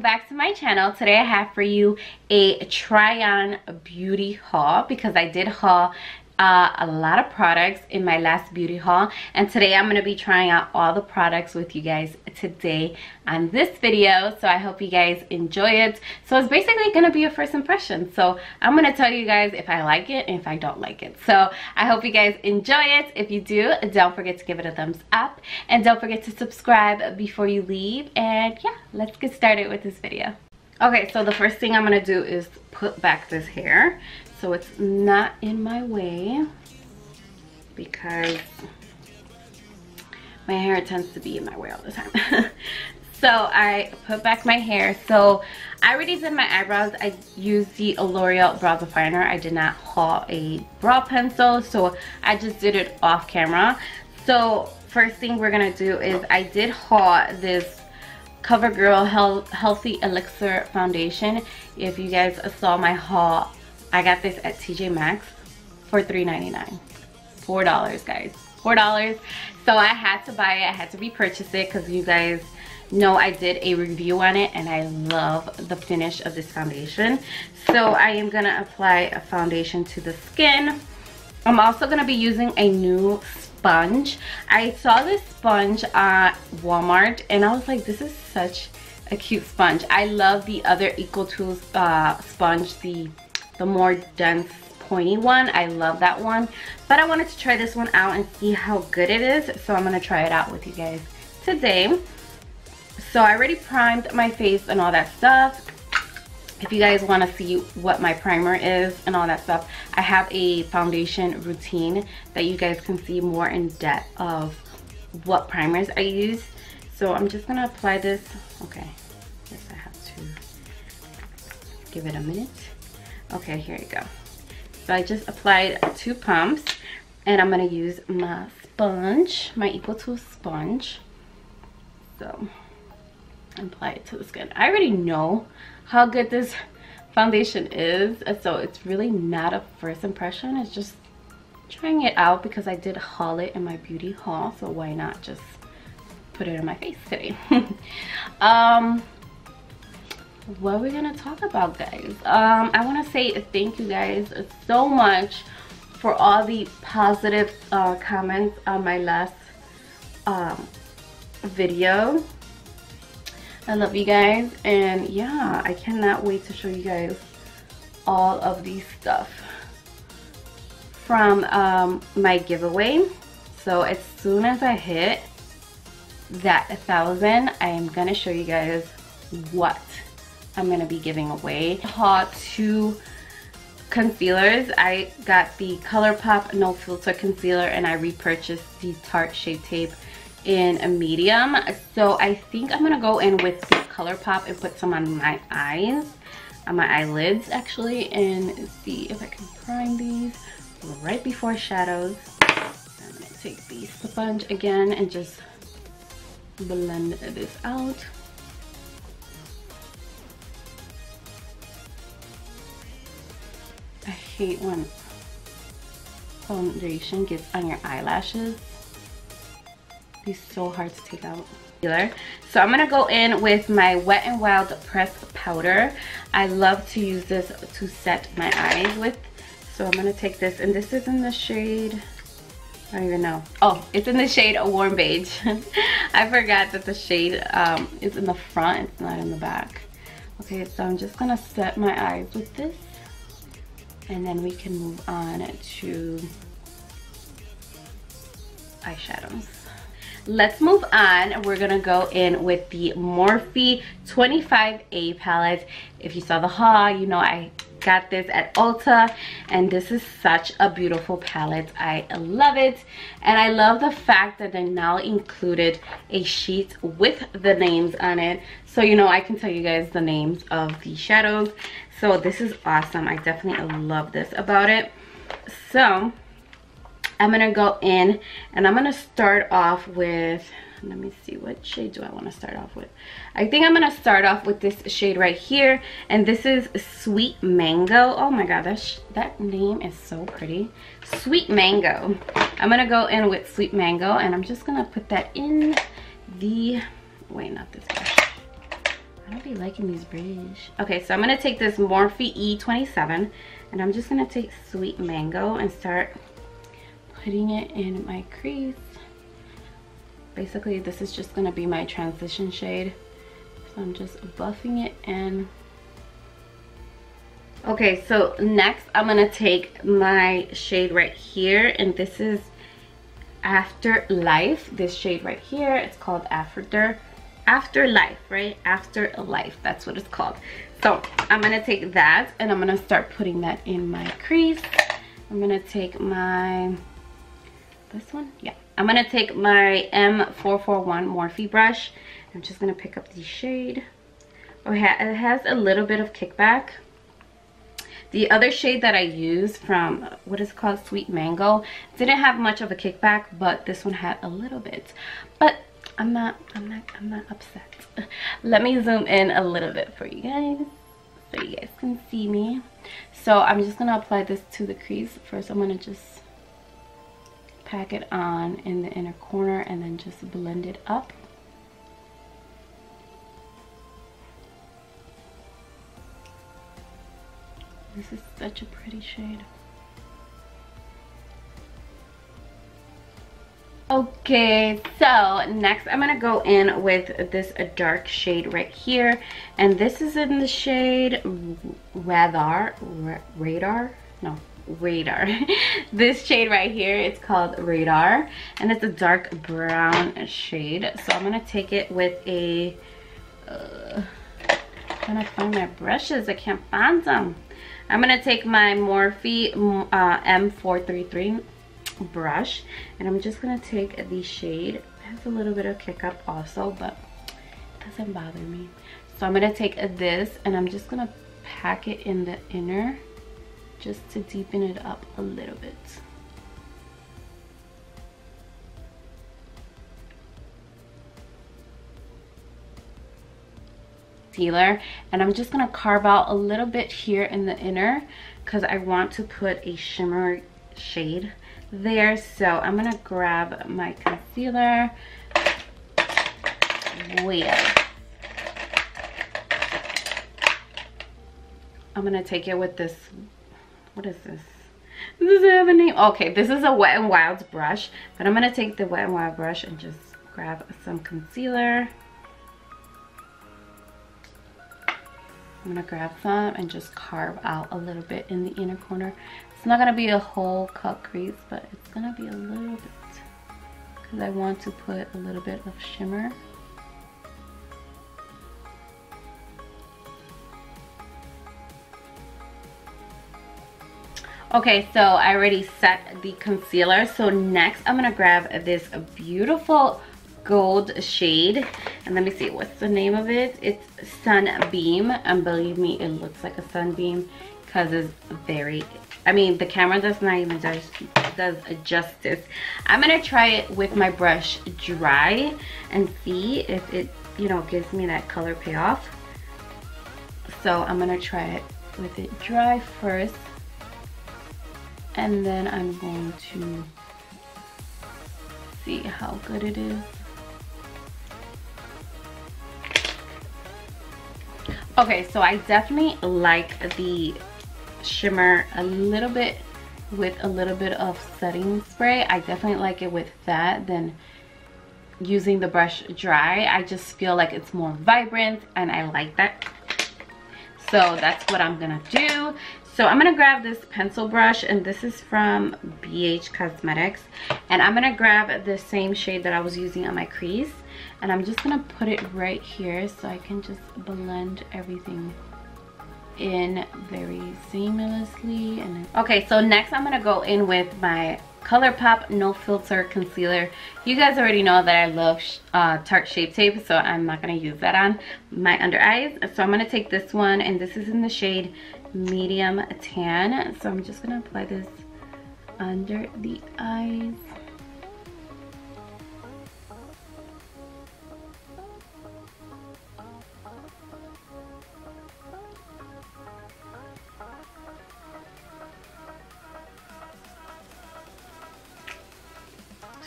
welcome back to my channel. Today I have for you a try on beauty haul because I did haul a lot of products in my last beauty haul, and today I'm going to be trying out all the products with you guys today on this video. So I hope you guys enjoy it. So it's basically going to be a first impression, so I'm going to tell you guys if I like it and if I don't like it. So I hope you guys enjoy it. If you do, don't forget to give it a thumbs up and don't forget to subscribe before you leave. And yeah, let's get started with this video. Okay, so the first thing I'm going to do is put back this hair so it's not in my way, because my hair tends to be in my way all the time. So I put back my hair. So I already did my eyebrows. I used the L'Oréal brow definer. I did not haul a brow pencil, so I just did it off camera. So first thing we're gonna do is I did haul this Covergirl Healthy Elixir foundation. If you guys saw my haul, I got this at TJ Maxx for $3.99. $4, guys. $4. So I had to buy it. I had to repurchase it because you guys know I did a review on it and I love the finish of this foundation. So I am going to apply a foundation to the skin. I'm also going to be using a new sponge. I saw this sponge at Walmart and I was like, this is such a cute sponge. I love the other Equal Tools sponge, the more dense pointy one. I love that one, but I wanted to try this one out and see how good it is, so I'm gonna try it out with you guys today. So I already primed my face and all that stuff. If you guys want to see what my primer is and all that stuff, I have a foundation routine that you guys can see more in depth of what primers I use. So I'm just gonna apply this. Okay, guess I have to give it a minute. Okay, here you go. So I just applied 2 pumps and I'm gonna use my sponge, my Equal Tools sponge. So apply it to the skin. I already know how good this foundation is, so it's really not a first impression. It's just trying it out because I did haul it in my beauty haul, so why not just put it on my face today. What are we gonna talk about, guys? I want to say thank you guys so much for all the positive comments on my last video. I love you guys, and yeah, I cannot wait to show you guys all of these stuff from my giveaway. So as soon as I hit that 1,000, I am gonna show you guys what I'm gonna be giving away. Haul 2 concealers. I got the Colorpop No Filter Concealer and I repurchased the Tarte Shape Tape in a medium. So I think I'm gonna go in with the Colorpop and put some on my eyes, on my eyelids actually, and see if I can prime these right before shadows. I'm gonna take the sponge again and just blend this out. I hate when foundation gets on your eyelashes. It's so hard to take out. So I'm gonna go in with my Wet n Wild pressed powder. I love to use this to set my eyes with. So I'm gonna take this, and this is in the shade, I don't even know. Oh, it's in the shade Warm Beige. I forgot that the shade is in the front, it's not in the back. Okay, so I'm just gonna set my eyes with this, and then we can move on to eyeshadows. Let's move on. We're gonna go in with the Morphe 25A palette. If you saw the haul, you know I got this at Ulta, and this is such a beautiful palette. I love it, and I love the fact that they now included a sheet with the names on it, so you know I can tell you guys the names of the shadows. So this is awesome. I definitely love this about it. So I'm gonna go in and I'm gonna start off with, let me see, what shade do I want to start off with? I think I'm gonna start off with this shade right here, and this is Sweet Mango. Oh my god, that name is so pretty. Sweet Mango. I'm gonna go in with Sweet Mango, and I'm just gonna put that in the, wait, not this brush. I don't be liking these beige. Okay, so I'm gonna take this Morphe E27 and I'm just gonna take Sweet Mango and start putting it in my crease. Basically, this is just gonna be my transition shade. So I'm just buffing it in. Okay, so next I'm gonna take my shade right here, and this is Afterlife. This shade right here, it's called Afterlife, right? Afterlife, that's what it's called. So I'm gonna take that and I'm gonna start putting that in my crease. I'm gonna take my, this one, yeah. I'm gonna take my M441 Morphe brush. I'm just gonna pick up the shade. Oh, it has a little bit of kickback. The other shade that I used from, what is it called, Sweet Mango, didn't have much of a kickback, but this one had a little bit. But I'm not upset. Let me zoom in a little bit for you guys so you guys can see me. So I'm just gonna apply this to the crease. First I'm gonna just pack it on in the inner corner and then just blend it up. This is such a pretty shade. Okay, so next I'm gonna go in with this dark shade right here, and this is in the shade Radar. This shade right here, it's called Radar, and it's a dark brown shade. So I'm gonna take it with a trying to find my brushes, I can't find them. I'm gonna take my Morphe M433 brush, and I'm just gonna take the shade. It has a little bit of kick up also, but it doesn't bother me. So I'm gonna take this and I'm just gonna pack it in the inner just to deepen it up a little bit. Concealer, and I'm just gonna carve out a little bit here in the inner because I want to put a shimmer shade there. So I'm gonna grab my concealer. I'm gonna take it with this, what is this? Does it have a name? Okay, this is a Wet n Wild brush, but I'm gonna take the Wet n Wild brush and just grab some concealer. I'm gonna grab some and just carve out a little bit in the inner corner. It's not gonna be a whole cut crease, but it's gonna be a little bit because I want to put a little bit of shimmer. Okay, so I already set the concealer. So next I'm gonna grab this beautiful gold shade, and let me see, what's the name of it? It's Sunbeam, and believe me, it looks like a sunbeam because it's very, I mean, the camera does not even does justice. I'm gonna try it with my brush dry and see if it, you know, gives me that color payoff. So I'm gonna try it with it dry first, and then I'm going to see how good it is. Okay, so I definitely like the shimmer a little bit with a little bit of setting spray. I definitely like it with that than using the brush dry. I just feel like it's more vibrant and I like that. So that's what I'm gonna do. So I'm gonna grab this pencil brush, and this is from BH Cosmetics, and I'm gonna grab the same shade that I was using on my crease, and I'm just gonna put it right here so I can just blend everything in very seamlessly. And okay, so next I'm gonna go in with my Colorpop No Filter Concealer. You guys already know that I love Tarte Shape Tape, so I'm not gonna use that on my under eyes. So I'm gonna take this one, and this is in the shade Medium Tan. So I'm just gonna apply this under the eyes.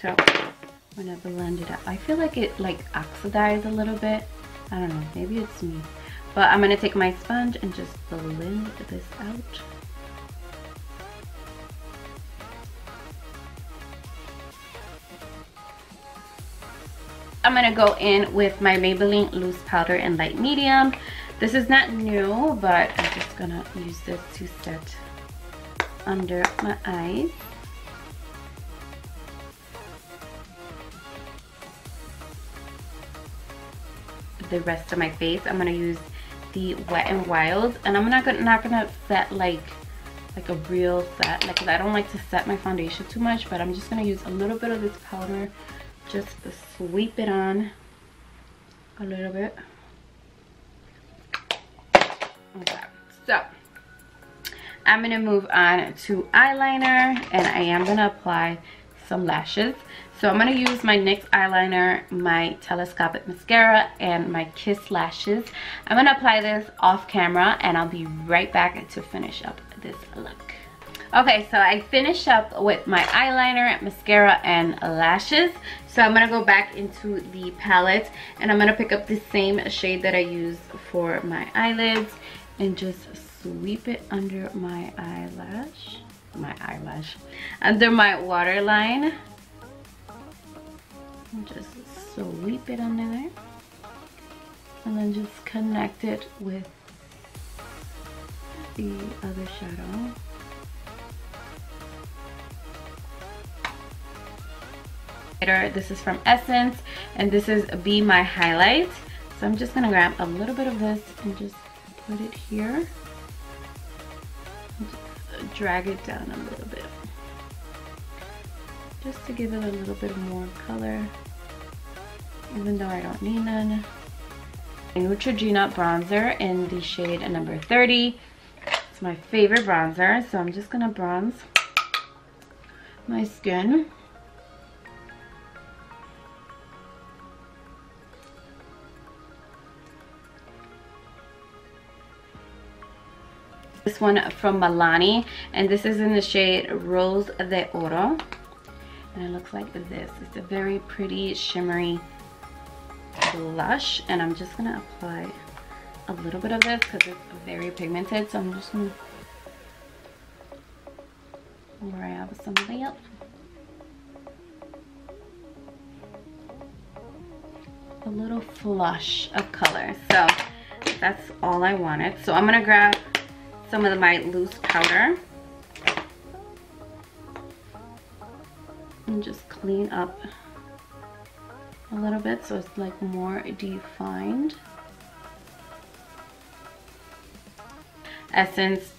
So I'm gonna blend it up. I feel like it like oxidized a little bit. I don't know, maybe it's me. But I'm gonna take my sponge and just blend this out. I'm gonna go in with my Maybelline loose powder in light medium. This is not new, but I'm just gonna use this to set under my eyes. The rest of my face, I'm gonna use the Wet n Wild, and I'm not gonna set like a real set, like, 'cause I don't like to set my foundation too much, but I'm just gonna use a little bit of this powder, just to sweep it on a little bit. Okay, so I'm gonna move on to eyeliner, and I am gonna apply some lashes. So I'm gonna use my NYX eyeliner, my telescopic mascara, and my Kiss lashes. I'm gonna apply this off camera, and I'll be right back to finish up this look. Okay, so I finished up with my eyeliner, mascara, and lashes. So I'm gonna go back into the palette, and I'm gonna pick up the same shade that I used for my eyelids, and just sweep it under my eyelash, under my waterline. And just sweep it under there, and then just connect it with the other shadow. This is from Essence, and this is Be My Highlight. So I'm just gonna grab a little bit of this and just put it here. Just drag it down a little bit, just to give it a little bit more color, even though I don't need none. A Neutrogena bronzer in the shade number 30. It's my favorite bronzer, so I'm just gonna bronze my skin. This one from Milani, and this is in the shade Rose de Oro, and it looks like this. It's a very pretty shimmery blush, and I'm just gonna apply a little bit of this because it's very pigmented. So I'm just gonna, where I have some of that, a little flush of color. So that's all I wanted. So I'm gonna grab some of my loose powder and just clean up a little bit so it's like more defined. Essence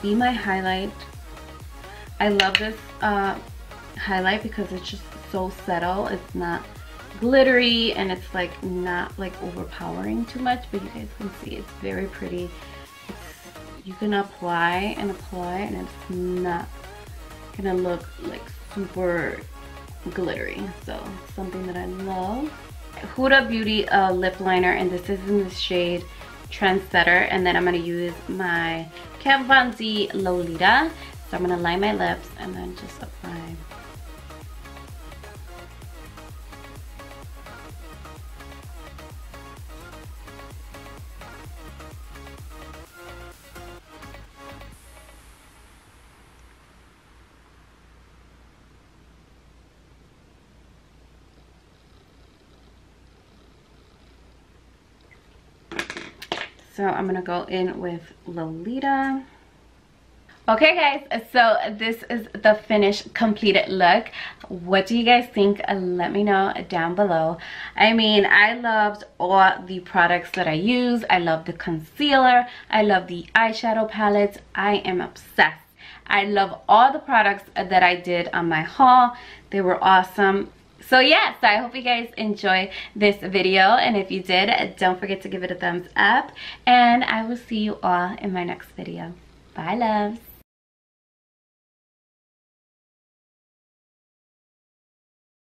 Be My Highlight. I love this highlight because it's just so subtle. It's not glittery, and it's like not like overpowering too much, but you guys can see it's very pretty. You can apply and apply, and it's not gonna look like super glittery. So it's something that I love. Huda Beauty lip liner, and this is in the shade Trendsetter, and then I'm gonna use my Kat Von D Lolita. So I'm gonna line my lips and then just apply. So I'm gonna go in with Lolita. Okay guys, so this is the finished completed look. What do you guys think? Let me know down below. I mean, I loved all the products that I use. I love the concealer, I love the eyeshadow palettes. I am obsessed. I love all the products that I did on my haul. They were awesome. So yes, I hope you guys enjoy this video, and if you did, don't forget to give it a thumbs up, and I will see you all in my next video. Bye loves.